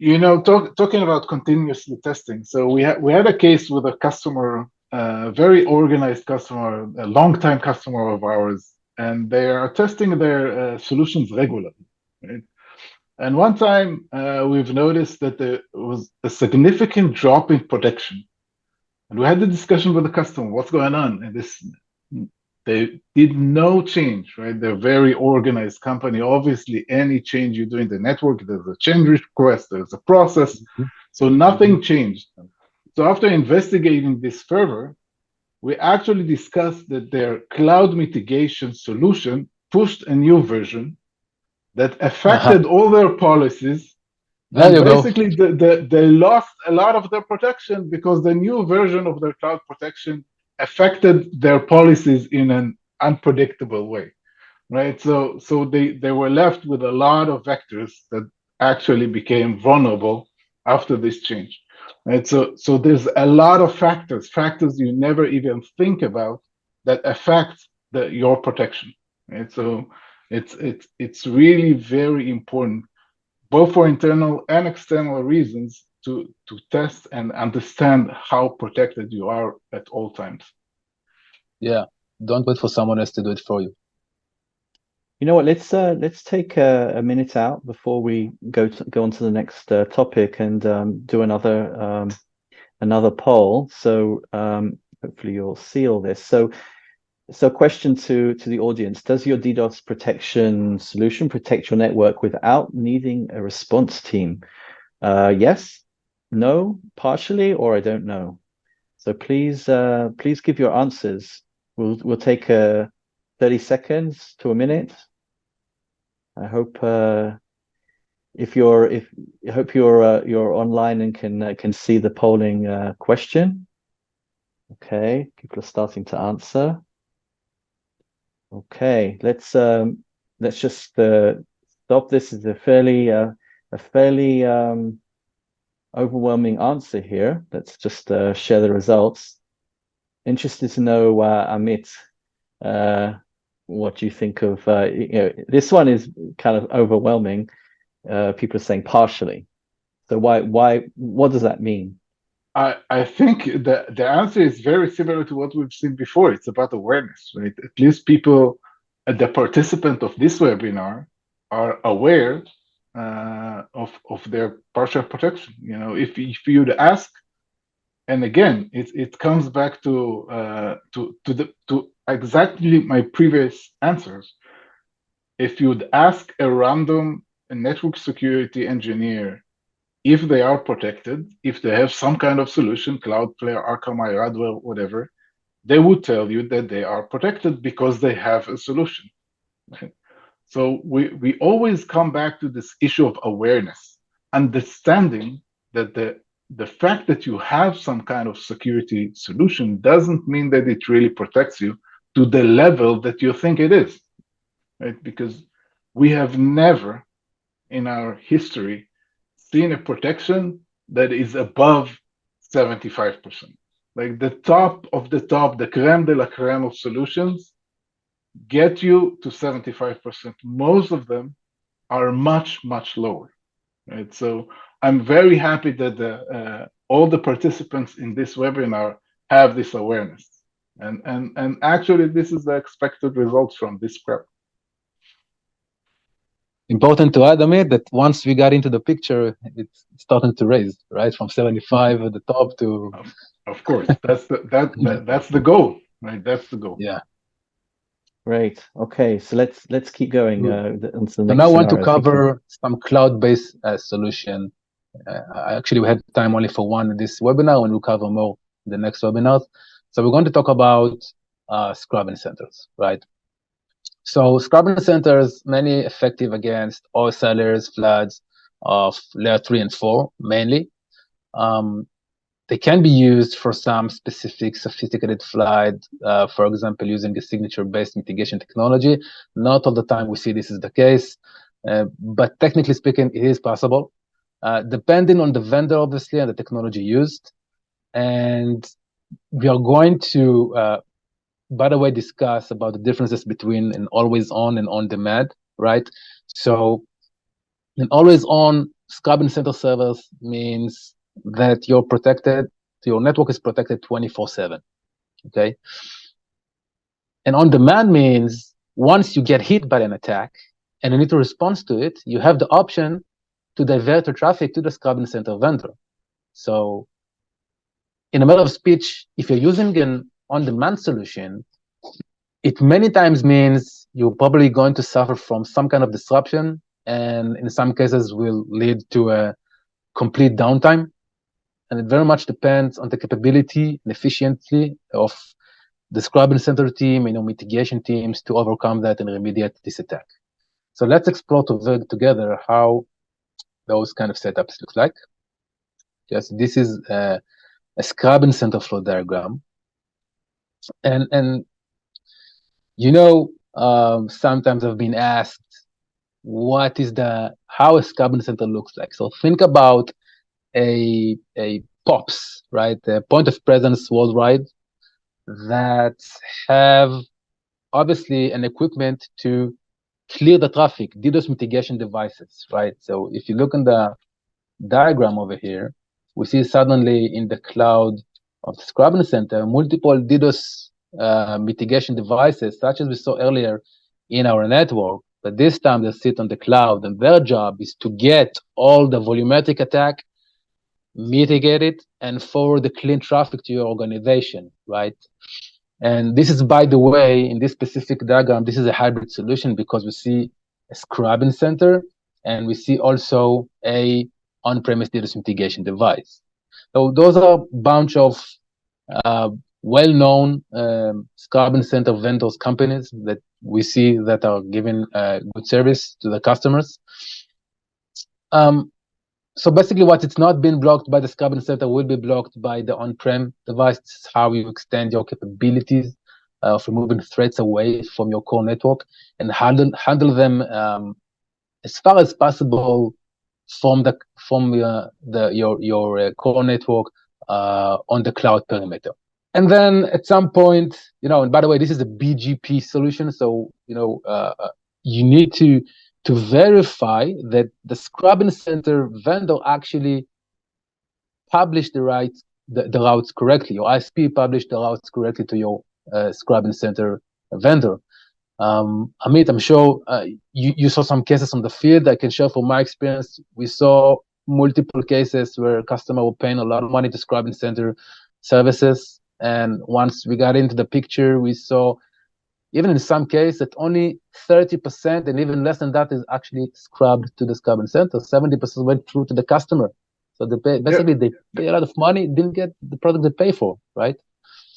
Talking about continuously testing. So we had a case with a customer, very organized customer, a long-time customer of ours, and they are testing their solutions regularly, right? And one time we've noticed that there was a significant drop in protection, and we had the discussion with the customer, what's going on? And they did no change, right? They're a very organized company. Obviously, any change you do in the network, there's a change request, there's a process. So nothing changed. So after investigating this further, we actually discussed that their cloud mitigation solution pushed a new version that affected all their policies. There And you go. basically, they lost a lot of their protection because the new version of their cloud protection affected their policies in an unpredictable way, right? So they were left with a lot of vectors that actually became vulnerable after this change, right? So there's a lot of factors you never even think about that affect your protection, right? So it's really very important both for internal and external reasons to test and understand how protected you are at all times. Yeah, don't wait for someone else to do it for you. You know what? Let's take a minute out before we go on to the next topic and do another poll. So hopefully you'll see all this. So question to the audience: does your DDoS protection solution protect your network without needing a response team? Yes, no, partially, or I don't know. So please give your answers. We'll take 30 seconds to a minute. I hope you're online and can see the polling question. Okay, people are starting to answer. Okay, let's just stop. This is a fairly overwhelming answer here. Let's just share the results. Interested to know, Amit, what you think of this one is kind of overwhelming. People are saying partially. So what does that mean? I think the answer is very similar to what we've seen before. It's about awareness, right? At least people, the participant of this webinar, are aware of their partial protection. If you'd ask, and again, it comes back to exactly my previous answers. If you'd ask a random network security engineer if they are protected, if they have some kind of solution, Cloudflare, Akamai, Radware, whatever, they would tell you that they are protected because they have a solution. So we always come back to this issue of awareness, understanding that the fact that you have some kind of security solution doesn't mean that it really protects you to the level that you think it is, right? Because we have never in our history seen a protection that is above 75%. Like the top of the top, the creme de la creme of solutions get you to 75%. Most of them are much, much lower, right? So I'm very happy that all the participants in this webinar have this awareness. And actually, this is the expected results from this prep. Important to add, Amit, that once we got into the picture, it's starting to raise, right? From 75 at the top to... Of course, that's the goal, right? That's the goal. Yeah. Great. Okay, so let's keep going onto the next now I want to scenario. cover some cloud-based solution. Actually, we had time only for one this webinar, and we'll cover more in the next webinars. So we're going to talk about scrubbing centers, right? So scrubbing centers, many effective against oil sellers, floods of layer 3 and 4 mainly. They can be used for some specific sophisticated flood, for example, using a signature-based mitigation technology. Not all the time we see this is the case, but technically speaking, it is possible, depending on the vendor, obviously, and the technology used. And we are going to, by the way, discuss about the differences between an always-on and on-demand, right? So an always-on scrubbing center servers means that you're protected, your network is protected 24/7, okay? And on-demand means once you get hit by an attack and you need to respond to it, you have the option to divert the traffic to the scrubbing center vendor. So in a matter of speech, if you're using an on-demand solution, it many times means you're probably going to suffer from some kind of disruption, and in some cases will lead to a complete downtime. And it very much depends on the capability and efficiency of the scrubbing center team, mitigation teams to overcome that and remediate this attack. So let's explore together how those kind of setups look like. Yes, this is a scrubbing center flow diagram. And sometimes I've been asked, how a scrubbing center looks like. So think about a POPs, right? A point of presence worldwide that have obviously an equipment to clear the traffic, DDoS mitigation devices, right? So if you look in the diagram over here, we see suddenly in the cloud of the scrubbing center, multiple DDoS mitigation devices, such as we saw earlier in our network, but this time they sit on the cloud, and their job is to get all the volumetric attack, mitigate it, and forward the clean traffic to your organization, right? And this is, by the way, in this specific diagram, this is a hybrid solution because we see a scrubbing center and we see also a on-premise DDoS mitigation device. So those are a bunch of well-known scrubbing center vendors companies that we see that are giving good service to the customers. So basically, what it's not been blocked by the scrubbing center will be blocked by the on-prem device. This is how you extend your capabilities of removing threats away from your core network and handle them as far as possible from your core network on the cloud perimeter. And then at some point, and by the way, this is a BGP solution, so you need to verify that the scrubbing center vendor actually published the routes correctly. Your ISP published the routes correctly to your scrubbing center vendor. Amit, I'm sure you saw some cases on the field. I can share from my experience. We saw multiple cases where customers were paying a lot of money to scrubbing center services. And once we got into the picture, we saw, even in some cases, that only 30% and even less than that is actually scrubbed to the scrubbing center. 70% went through to the customer. So they pay a lot of money, didn't get the product they pay for, right?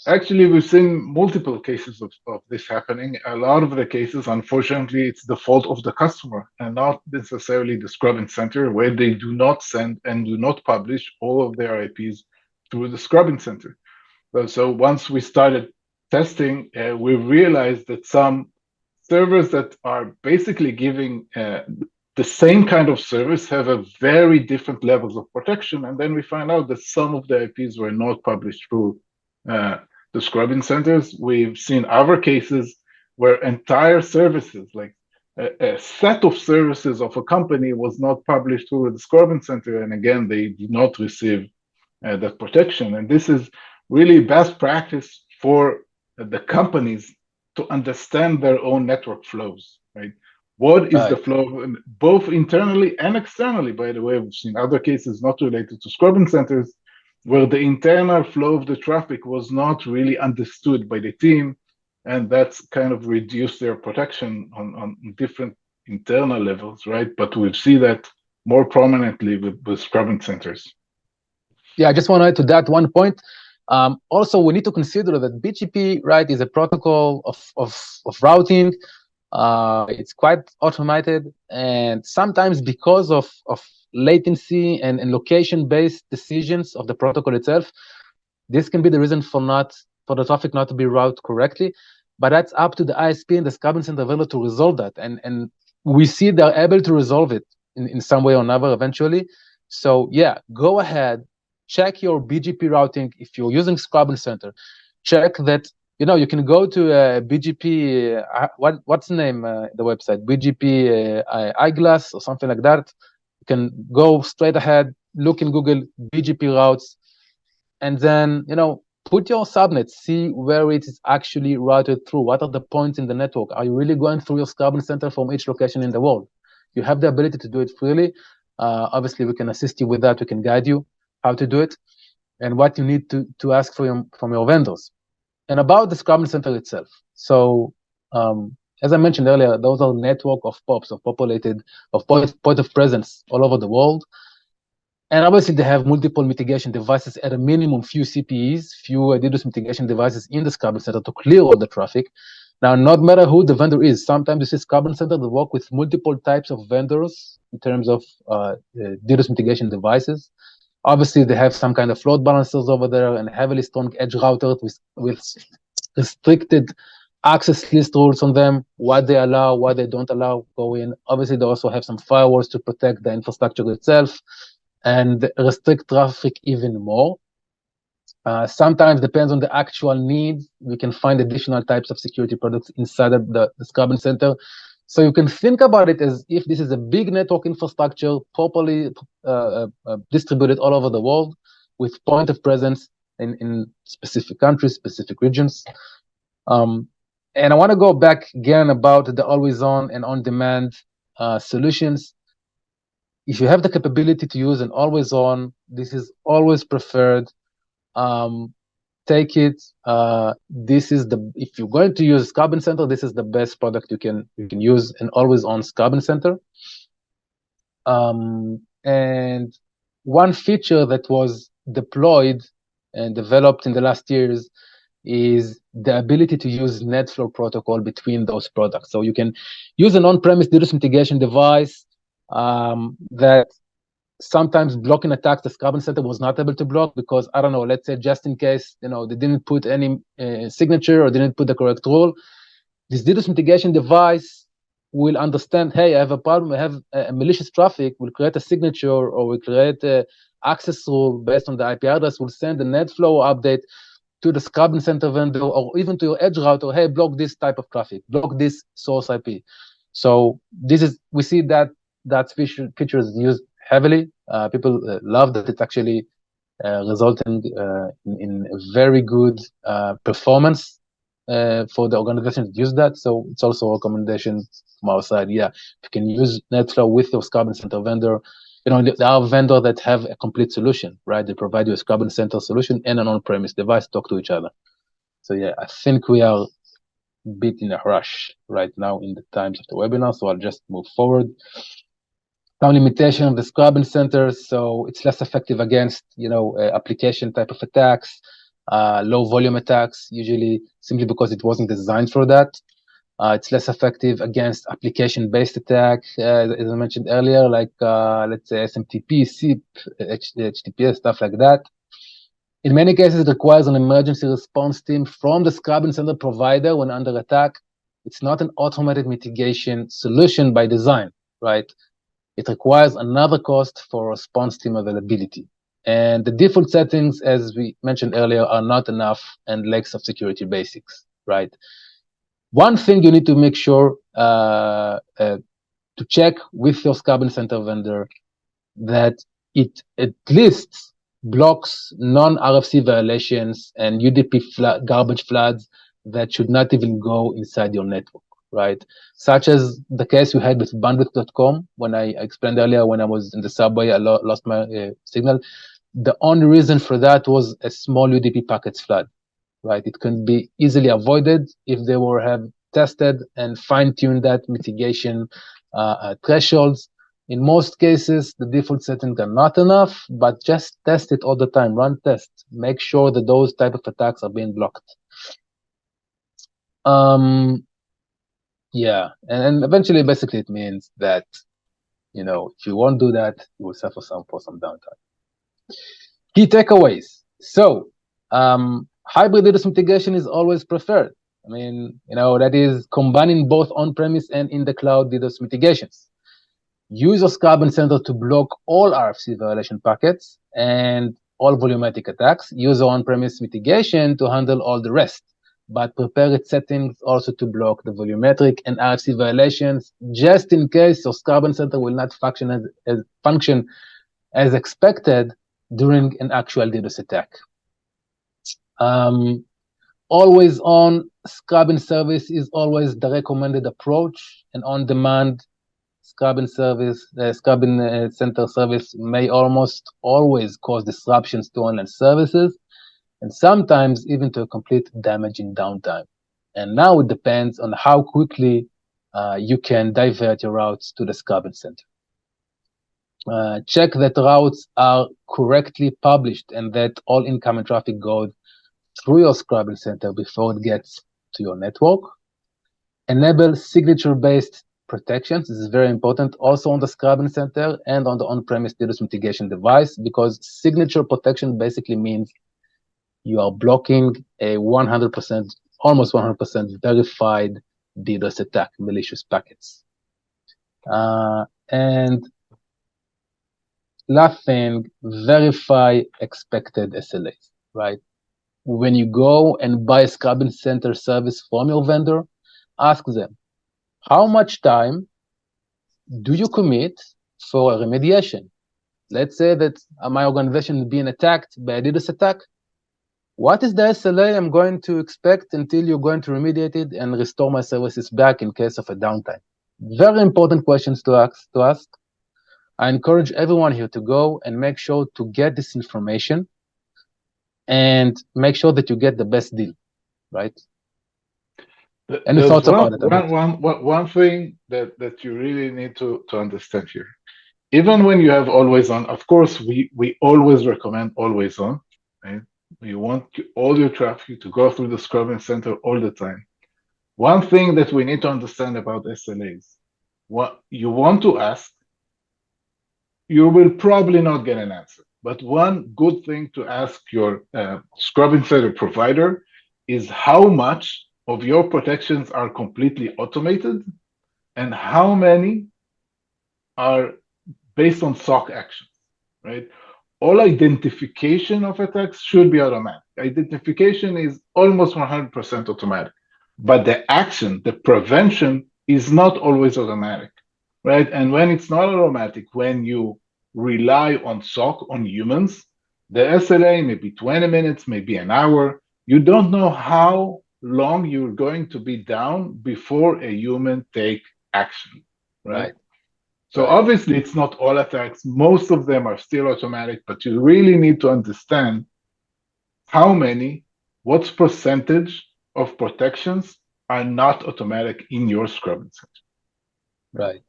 Actually, we've seen multiple cases of this happening. A lot of the cases, unfortunately, it's the fault of the customer and not necessarily the scrubbing center, where they do not send and do not publish all of their IPs through the scrubbing center. So once we started testing, we realized that some servers that are basically giving the same kind of service have a very different levels of protection. And then we find out that some of the IPs were not published through the scrubbing centers. We've seen other cases where entire services, like a set of services of a company, was not published through the scrubbing center. And again, they did not receive that protection. And this is really best practice for the companies to understand their own network flows, right? What is the flow, both internally and externally? By the way, we've seen other cases not related to scrubbing centers, where the internal flow of the traffic was not really understood by the team, and that's kind of reduced their protection on different internal levels, right? But we'll see that more prominently with scrubbing centers. Yeah, I just want to add to that one point. Also, we need to consider that BGP, right, is a protocol of routing. It's quite automated, and sometimes because of latency and location-based decisions of the protocol itself, this can be the reason for the traffic not to be routed correctly. But that's up to the ISP and the scrubbing center vendor to resolve that, and we see they're able to resolve it in some way or another eventually. So yeah, go ahead. Check your BGP routing. If you're using scrubbing center, check that, you can go to BGP, what's the name, the website, BGP Eyeglass or something like that. You can go straight ahead, look in Google BGP routes, and then put your subnet, see where it is actually routed through. What are the points in the network? Are you really going through your Scarbon center from each location in the world? You have the ability to do it freely. Obviously, we can assist you with that. We can guide you how to do it and what you need to ask from your vendors. And about the Scarbon center itself. So, as I mentioned earlier, those are network of POPs, of point of presence all over the world. And obviously, they have multiple mitigation devices, at a minimum, few CPEs, few DDoS mitigation devices in the Scarbon center to clear all the traffic. Now, not matter who the vendor is, sometimes you see Scarbon center that work with multiple types of vendors in terms of DDoS mitigation devices. Obviously, they have some kind of load balancers over there and heavily strong edge routers with restricted access list rules on them, what they allow, what they don't allow go in. Obviously, they also have some firewalls to protect the infrastructure itself and restrict traffic even more. Sometimes, depends on the actual needs, we can find additional types of security products inside of the Scarbon center. So you can think about it as if this is a big network infrastructure, properly distributed all over the world, with point of presence in specific countries, specific regions. And I want to go back again about the always-on and on-demand solutions. If you have the capability to use an always-on, this is always preferred. Take it. This is if you're going to use Scarbon center, this is the best product you can use, an always-on Scarbon center. And one feature that was deployed and developed in the last years is the ability to use NetFlow protocol between those products. So you can use an on-premise DDoS mitigation device that sometimes blocking attacks the Scarbon center was not able to block because, I don't know, let's say just in case, they didn't put any signature or didn't put the correct rule. This DDoS mitigation device will understand, hey, I have a problem, I have a malicious traffic, will create a signature or will create a access rule based on the IP address, will send a NetFlow update to the Scarbon center vendor or even to your edge router, hey, block this type of traffic, block this source IP. So we see that feature is used heavily. People love that it's actually resulting in a very good performance for the organization that use that. So it's also a recommendation from our side. Yeah, if you can use NetFlow with your Scarbon center vendor, there are vendors that have a complete solution, right? They provide you a Scarbon center solution and an on-premise device talk to each other. So yeah, I think we are a bit in a rush right now in the times of the webinar, so I'll just move forward. Some limitation of the Scarbon center, so it's less effective against, application type of attacks, low volume attacks, usually simply because it wasn't designed for that. It's less effective against application-based attack, as I mentioned earlier, like let's say SMTP, SIP, HTTPS, stuff like that. In many cases, it requires an emergency response team from the Scarbon center provider when under attack. It's not an automated mitigation solution by design, right? It requires another cost for response team availability. And the default settings, as we mentioned earlier, are not enough and lacks of security basics, right? One thing you need to make sure to check with your Scarbon center vendor that it at least blocks non-RFC violations and UDP garbage floods that should not even go inside your network, right? Such as the case we had with bandwidth.com when I explained earlier when I was in the subway, I lost my signal. The only reason for that was a small UDP packets flood, right? It can be easily avoided if they have tested and fine-tuned that mitigation thresholds. In most cases, the default settings are not enough, but just test it all the time, run tests, make sure that those type of attacks are being blocked. Yeah, and eventually, basically, it means that, if you won't do that, you will suffer for some downtime. Key takeaways. So, hybrid DDoS mitigation is always preferred. I mean, that is combining both on-premise and in the cloud DDoS mitigations. Use your Scarbon center to block all RFC violation packets and all volumetric attacks. Use your on-premise mitigation to handle all the rest. but prepare its settings also to block the volumetric and RFC violations, just in case your Scrub Center will not function as expected during an actual DDoS attack. Always on scrubbing service is always the recommended approach. An on-demand scrubbing service, scrubbing center service may almost always cause disruptions to online services, and sometimes even to a complete damage in downtime. And now it depends on how quickly you can divert your routes to the scrubbing center. Check that routes are correctly published and that all incoming traffic goes through your scrubbing center before it gets to your network. Enable signature-based protections. This is very important also on the scrubbing center and on the on-premise DDoS mitigation device, because signature protection basically means you are blocking a 100%, almost 100% verified DDoS attack, malicious packets. And last thing, verify expected SLAs, right? When you go and buy a scrubbing center service from your vendor, ask them, how much time do you commit for a remediation? Let's say that my organization is being attacked by a DDoS attack. What is the SLA I'm going to expect until you're going to remediate it and restore my services back in case of a downtime? Very important questions to ask. I encourage everyone here to go and make sure to get this information and make sure that you get the best deal, right? Any thoughts about it? One thing that you really need to understand here. Even when you have always on, of course, we always recommend always on, right? You want all your traffic to go through the scrubbing center all the time. One thing that we need to understand about SLAs, what you want to ask, you will probably not get an answer. But one good thing to ask your scrubbing center provider is how much of your protections are completely automated and how many are based on SOC actions, right? All identification of attacks should be automatic. Identification is almost 100% automatic, but the action, the prevention is not always automatic, right? And when it's not automatic, when you rely on SOC, on humans, the SLA may be 20 minutes, maybe an hour. You don't know how long you're going to be down before a human take action, right? So obviously it's not all attacks. Most of them are still automatic, but you really need to understand how many, what's percentage of protections are not automatic in your scrubbing center. Right.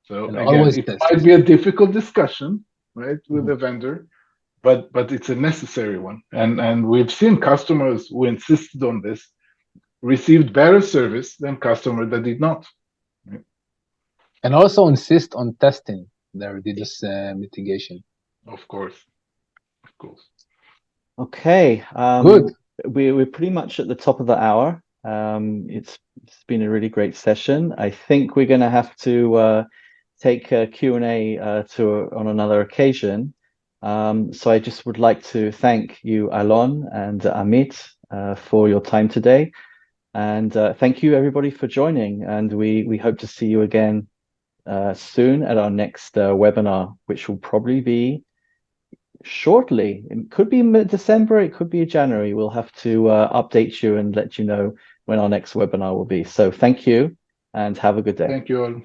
So again, it might be a difficult discussion, right, with the vendor, but it's a necessary one. And we've seen customers who insisted on this received better service than customers that did not. Right? And also insist on testing their DDoS mitigation. Of course. Okay. Good. We're pretty much at the top of the hour. It's been a really great session. I think we're going to have to take a Q&A on another occasion. So I just would like to thank you, Alon and Amit, for your time today. And thank you, everybody, for joining. And we hope to see you again soon at our next webinar, which will probably be shortly. It could be mid-December, it could be January. We'll have to update you and let you know when our next webinar will be. So thank you and have a good day. Thank you all.